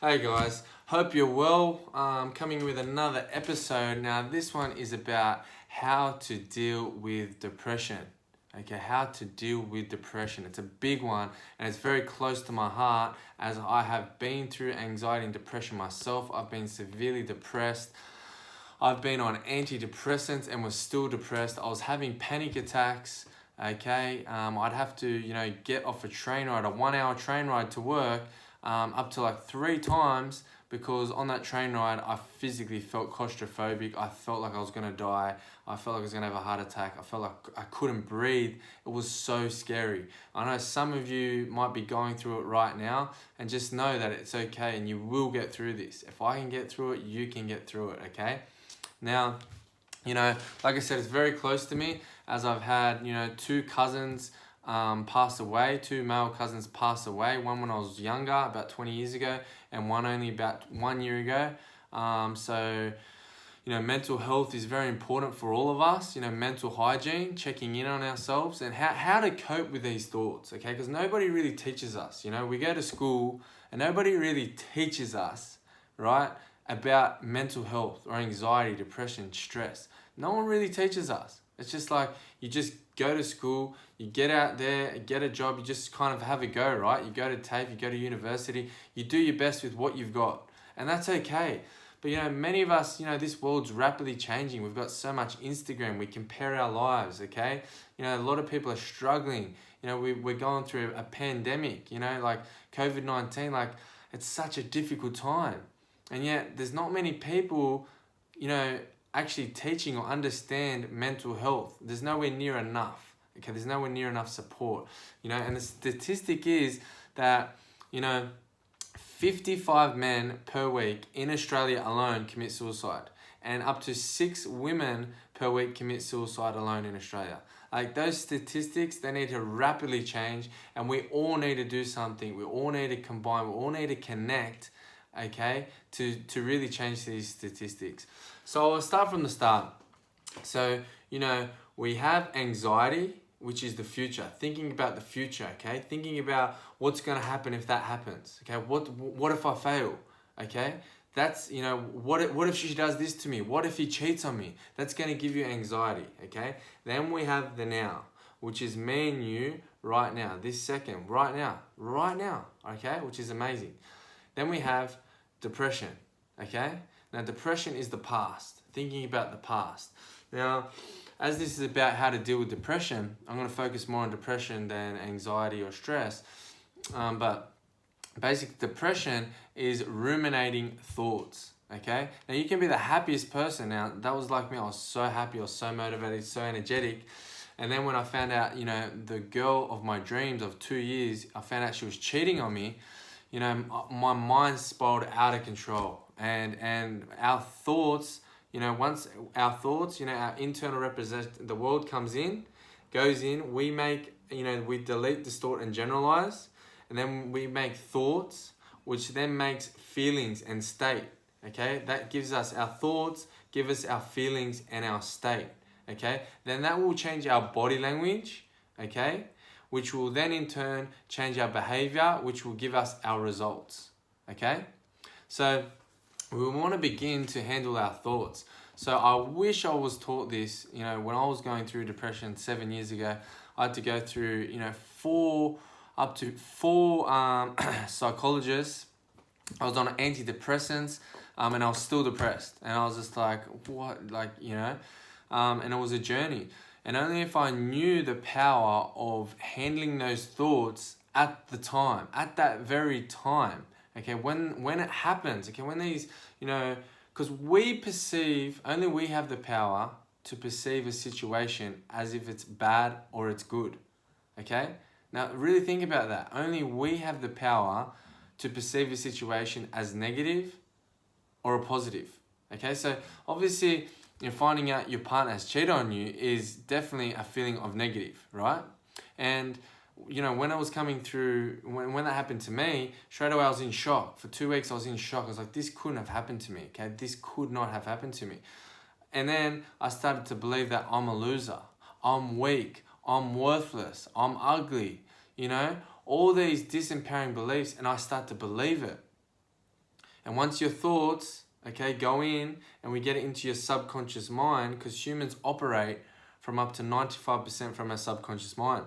Hey guys, hope you're well. Coming with another episode. Now this one is about how to deal with depression. Okay, how to deal with depression. It's a big one and it's very close to my heart as I have been through anxiety and depression myself. I've been severely depressed. I've been on antidepressants and was still depressed. I was having panic attacks. Okay, I'd have to, get off a train ride, a 1 hour train ride to work, up to like 3 times, because on that train ride I physically felt claustrophobic. I felt like I was gonna die. I felt like I was gonna have a heart attack. I felt like I couldn't breathe. It was so scary. I know some of you might be going through it right now, and just know that it's okay and you will get through this. If I can get through it, you can get through it, okay? Now, like I said, it's very close to me, as I've had, 2 cousins pass away, 2 male cousins pass away, one when I was younger, about 20 years ago, and one only about 1 year ago. So, mental health is very important for all of us, mental hygiene, checking in on ourselves, and how to cope with these thoughts, okay? Because nobody really teaches us, we go to school, and nobody really teaches us, right, about mental health or anxiety, depression, stress. No one really teaches us. It's just like you just go to school, you get out there, get a job, you just kind of have a go, right? You go to TAFE, you go to university, you do your best with what you've got. And that's okay. But many of us, this world's rapidly changing. We've got so much Instagram, we compare our lives, okay? A lot of people are struggling. We're going through a pandemic, like COVID-19, like it's such a difficult time. And yet there's not many people, actually teaching or understand mental health. There's nowhere near enough. Okay, there's nowhere near enough support. And the statistic is that, 55 men per week in Australia alone commit suicide, and up to 6 women per week commit suicide alone in Australia. Like, those statistics, they need to rapidly change, and we all need to do something. We all need to combine, we all need to connect, okay, to really change these statistics. So I'll start from the start. So, we have anxiety, which is the future, thinking about the future, okay? Thinking about what's gonna happen if that happens, okay? What if I fail, okay? That's, what if she does this to me? What if he cheats on me? That's gonna give you anxiety, okay? Then we have the now, which is me and you right now, this second, right now, okay? Which is amazing. Then we have depression, okay? Now, depression is the past, thinking about the past. Now, as this is about how to deal with depression, I'm going to focus more on depression than anxiety or stress. But basic depression is ruminating thoughts, okay? Now, you can be the happiest person. Now, that was like me. I was so happy, I was so motivated, so energetic. And then when I found out, the girl of my dreams of 2 years, I found out she was cheating on me, my mind spiraled out of control. And our thoughts, once our thoughts, our internal represent, the world comes in, goes in, we make, we delete, distort, and generalize. And then we make thoughts, which then makes feelings and state, okay? That gives us our thoughts, give us our feelings and our state, okay? Then that will change our body language, okay? Which will then in turn change our behavior, which will give us our results, okay? So we want to begin to handle our thoughts. So I wish I was taught this, when I was going through depression 7 years ago. I had to go through, up to 4 psychologists. I was on antidepressants, and I was still depressed. And I was just like, what, and it was a journey. And only if I knew the power of handling those thoughts at the time, at that very time, okay, when it happens, okay, when these, because only we have the power to perceive a situation as if it's bad or it's good, okay? Now, really think about that. Only we have the power to perceive a situation as negative or a positive, okay? So, obviously, finding out your partner has cheated on you is definitely a feeling of negative, right? And when I was coming through, when that happened to me, straight away I was in shock. For 2 weeks I was in shock. I was like, this couldn't have happened to me, okay? This could not have happened to me. And then I started to believe that I'm a loser, I'm weak, I'm worthless, I'm ugly, all these disempowering beliefs, and I start to believe it. And once your thoughts, okay, go in and we get it into your subconscious mind, because humans operate from up to 95% from our subconscious mind.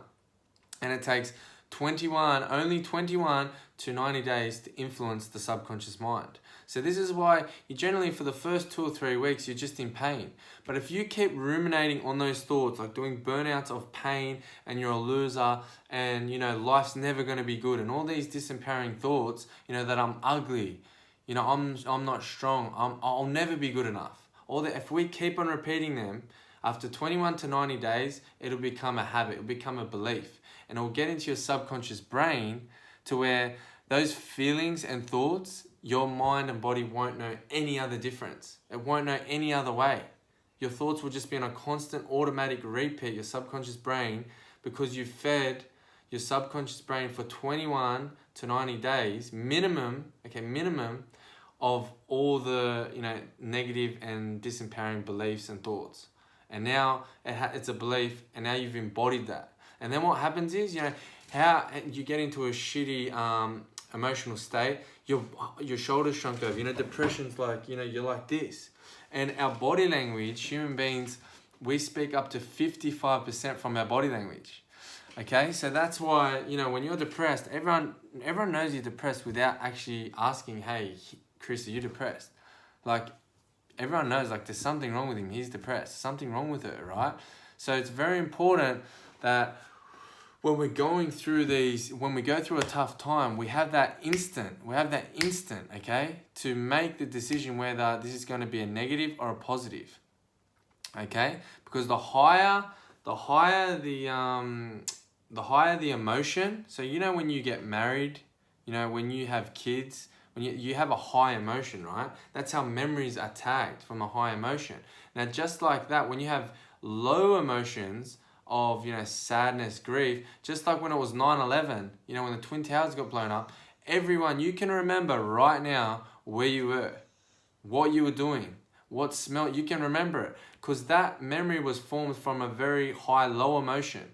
And it takes only 21 to 90 days to influence the subconscious mind. So this is why you generally, for the first 2 or 3 weeks, you're just in pain. But if you keep ruminating on those thoughts, like doing burnouts of pain and you're a loser and, life's never going to be good, and all these disempowering thoughts, that I'm ugly, I'm not strong, I'll never be good enough. If we keep on repeating them, after 21 to 90 days, it'll become a habit, it'll become a belief. And it'll get into your subconscious brain to where those feelings and thoughts, your mind and body won't know any other difference. It won't know any other way. Your thoughts will just be on a constant automatic repeat, your subconscious brain, because you fed your subconscious brain for 21 to 90 days, minimum of all the, negative and disempowering beliefs and thoughts. And now it's a belief, and now you've embodied that. And then what happens is, how you get into a shitty emotional state, your shoulders shrunk over. Depression's like, you're like this. And our body language, human beings, we speak up to 55% from our body language. Okay, so that's why, when you're depressed, everyone knows you're depressed without actually asking, hey, Chris, are you depressed? Like, everyone knows, like, there's something wrong with him. He's depressed. Something wrong with her, right? So it's very important that when we go through a tough time, we have that instant, okay, to make the decision whether this is going to be a negative or a positive, okay? Because the higher the emotion. So when you get married, when you have kids, when you have a high emotion, right? That's how memories are tagged, from a high emotion. Now, just like that, when you have low emotions of, sadness, grief, just like when it was 9/11, when the Twin Towers got blown up, everyone, you can remember right now where you were, what you were doing, what smell, you can remember it, because that memory was formed from a very high, low emotion,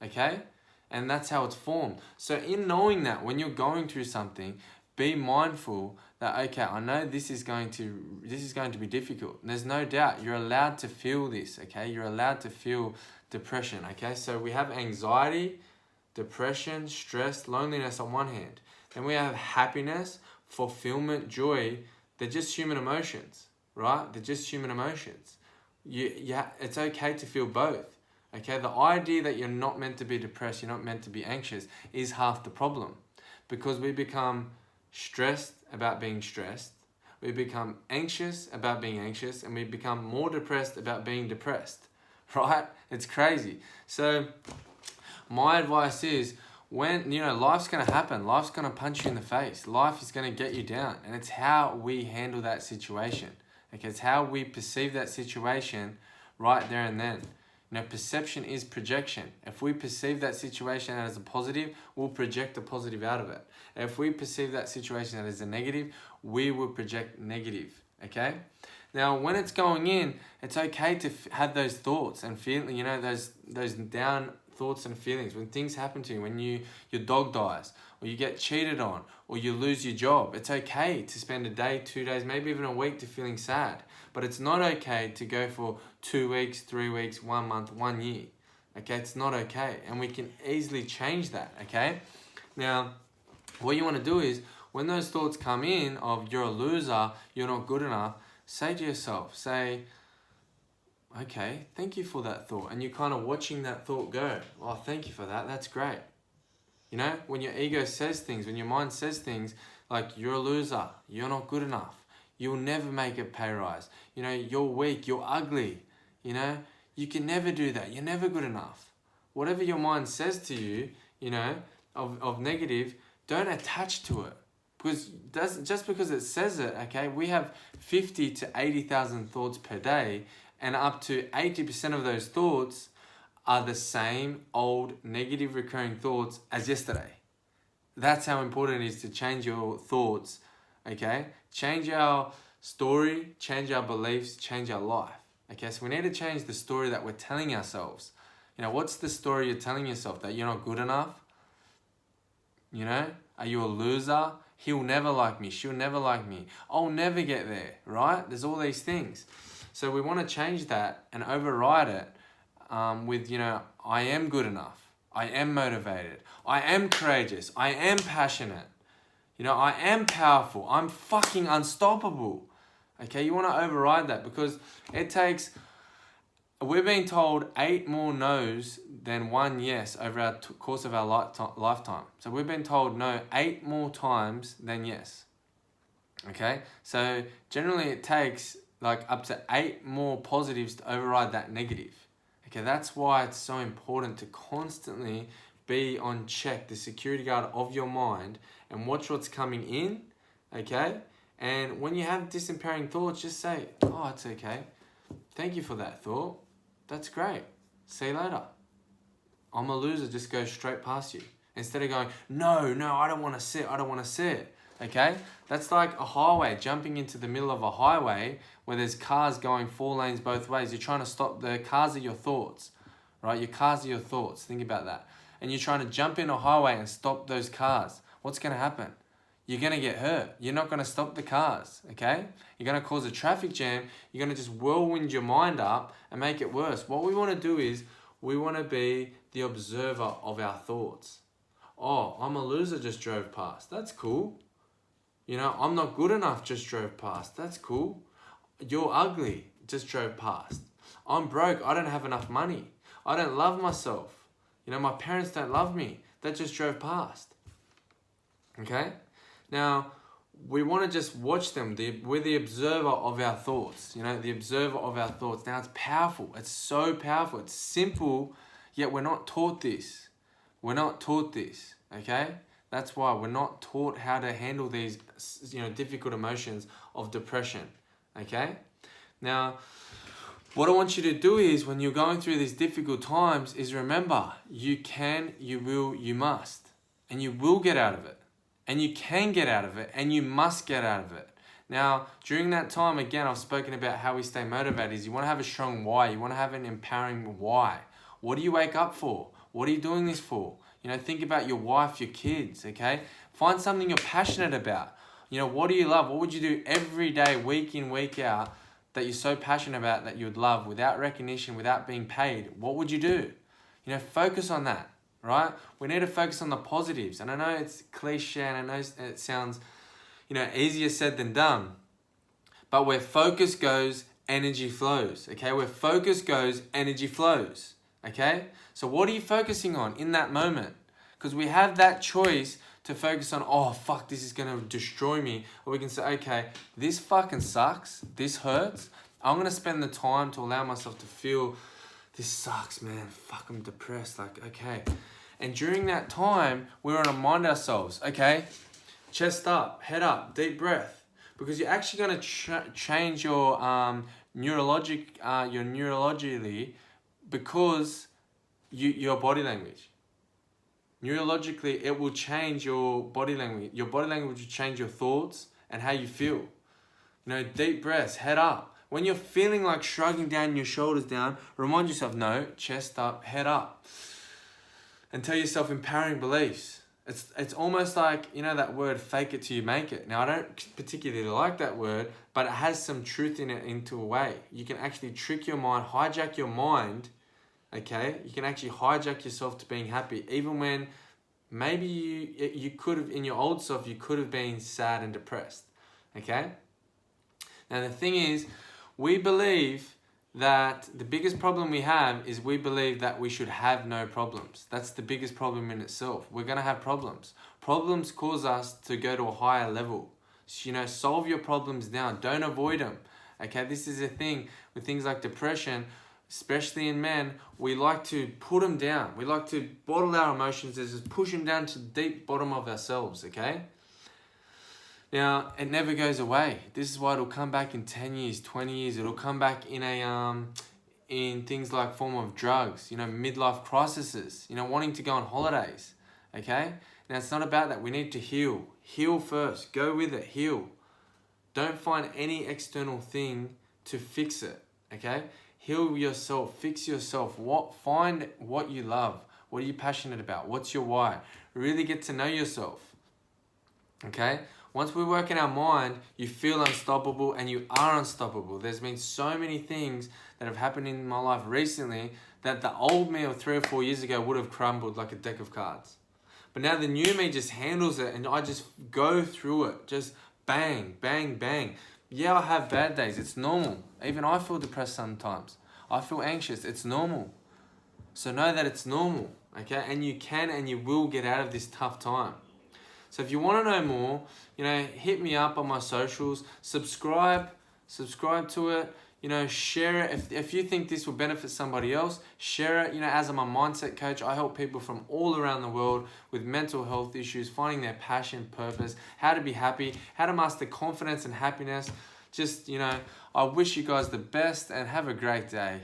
okay? And that's how it's formed. So in knowing that, when you're going through something, be mindful that, okay, I know this is going to be difficult. There's no doubt. You're allowed to feel this, okay? You're allowed to feel depression, okay? So we have anxiety, depression, stress, loneliness on one hand. Then we have happiness, fulfillment, joy. They're just human emotions, right? They're just human emotions. It's okay to feel both, okay? The idea that you're not meant to be depressed, you're not meant to be anxious, is half the problem, because we become stressed about being stressed, we become anxious about being anxious, and we become more depressed about being depressed, right? It's crazy. So my advice is, when life's going to happen, life's going to punch you in the face, life is going to get you down, and it's how we handle that situation, okay? It's how we perceive that situation right there and then. Perception is projection. If we perceive that situation as a positive, we'll project a positive out of it. If we perceive that situation as a negative, we will project negative, okay? Now, when it's going in, it's okay to have those thoughts and feel, those down thoughts and feelings. When things happen to you, when your dog dies, or you get cheated on, or you lose your job, it's okay to spend a day, 2 days, maybe even a week to feeling sad. But it's not okay to go for 2 weeks, 3 weeks, 1 month, 1 year. Okay, it's not okay. And we can easily change that, okay? Now, what you want to do is, when those thoughts come in of you're a loser, you're not good enough, say to yourself, okay, thank you for that thought. And you're kind of watching that thought go. Oh, thank you for that. That's great. When your ego says things, when your mind says things like you're a loser, you're not good enough, you'll never make a pay rise, you're weak, you're ugly, you can never do that, you're never good enough. Whatever your mind says to you, of negative, don't attach to it. Because just because it says it, okay, we have 50 to 80,000 thoughts per day, and up to 80% of those thoughts are the same old negative recurring thoughts as yesterday. That's how important it is to change your thoughts, okay? Change our story, change our beliefs, change our life. Okay, so we need to change the story that we're telling ourselves. What's the story you're telling yourself? That you're not good enough? Are you a loser? He'll never like me. She'll never like me. I'll never get there, right? There's all these things. So we want to change that and override it with, I am good enough. I am motivated. I am courageous. I am passionate. I am powerful. I'm fucking unstoppable. Okay, you want to override that because it takes... We're being told 8 more no's than 1 yes over our course of our lifetime. So we've been told no 8 more times than yes. Okay, so generally it takes like up to 8 more positives to override that negative. Okay, that's why it's so important to constantly be on check, the security guard of your mind, and watch what's coming in. Okay, and when you have disempowering thoughts, just say, oh, it's okay. Thank you for that thought. That's great. See you later. I'm a loser. Just go straight past you. Instead of going, no, I don't want to sit. I don't want to sit. Okay? That's like a highway, jumping into the middle of a highway where there's cars going 4 lanes both ways. You're trying to stop. The cars are your thoughts, right? Your cars are your thoughts. Think about that. And you're trying to jump in a highway and stop those cars. What's going to happen? You're going to get hurt. You're not going to stop the cars, okay? You're going to cause a traffic jam. You're going to just whirlwind your mind up and make it worse. What we want to do is we want to be the observer of our thoughts. Oh, I'm a loser, just drove past. That's cool. I'm not good enough, just drove past. That's cool. You're ugly, just drove past. I'm broke, I don't have enough money. I don't love myself. My parents don't love me. That just drove past. Okay? Now, we want to just watch them. We're the observer of our thoughts. The observer of our thoughts. Now, it's powerful. It's so powerful. It's simple, yet we're not taught this. We're not taught this, okay? That's why we're not taught how to handle these, difficult emotions of depression, okay? Now, what I want you to do is, when you're going through these difficult times, is remember, you can, you will, you must. And you will get out of it. And you can get out of it, and you must get out of it. Now, during that time, again, I've spoken about how we stay motivated. Is you want to have a strong why. You want to have an empowering why. What do you wake up for? What are you doing this for? Think about your wife, your kids, okay? Find something you're passionate about. What do you love? What would you do every day, week in, week out, that you're so passionate about that you would love without recognition, without being paid? What would you do? Focus on that. Right? We need to focus on the positives. And I know it's cliche and I know it sounds, easier said than done. But where focus goes, energy flows. Okay? Where focus goes, energy flows. Okay? So what are you focusing on in that moment? Because we have that choice to focus on, oh, fuck, this is going to destroy me. Or we can say, okay, this fucking sucks. This hurts. I'm going to spend the time to allow myself to feel, this sucks, man. Fuck, I'm depressed. Like, okay. And during that time, we want to remind ourselves, okay, chest up, head up, deep breath. Because you're actually going to change your neurologically because your body language. Neurologically, it will change your body language. Your body language will change your thoughts and how you feel. Deep breaths, head up. When you're feeling like shrugging down your shoulders down, remind yourself, no, chest up, head up. And tell yourself empowering beliefs. It's almost like, that word, fake it till you make it. Now, I don't particularly like that word, but it has some truth in it into a way. You can actually trick your mind, hijack your mind, okay? You can actually hijack yourself to being happy, even when maybe you could have, in your old self, you could have been sad and depressed, okay? Now, the thing is, we believe that the biggest problem we have is we believe that we should have no problems. That's the biggest problem in itself. We're going to have problems. Problems cause us to go to a higher level. So, solve your problems now. Don't avoid them. Okay, this is a thing with things like depression, especially in men. We like to put them down. We like to bottle our emotions and just push them down to the deep bottom of ourselves, okay? Now, it never goes away. This is why it'll come back in 10 years, 20 years. It'll come back in things like form of drugs, midlife crises, wanting to go on holidays, okay? Now, it's not about that. We need to heal. Heal first. Go with it. Heal. Don't find any external thing to fix it, okay? Heal yourself. Fix yourself. Find what you love. What are you passionate about? What's your why? Really get to know yourself. Okay? Once we work in our mind, you feel unstoppable and you are unstoppable. There's been so many things that have happened in my life recently that the old me of 3 or 4 years ago would have crumbled like a deck of cards. But now the new me just handles it and I just go through it. Just bang, bang, bang. Yeah, I have bad days. It's normal. Even I feel depressed sometimes. I feel anxious. It's normal. So know that it's normal, okay? And you can and you will get out of this tough time. So if you want to know more, hit me up on my socials, subscribe to it, share it. If you think this will benefit somebody else, share it. As I'm a mindset coach, I help people from all around the world with mental health issues, finding their passion, purpose, how to be happy, how to master confidence and happiness. Just, I wish you guys the best and have a great day.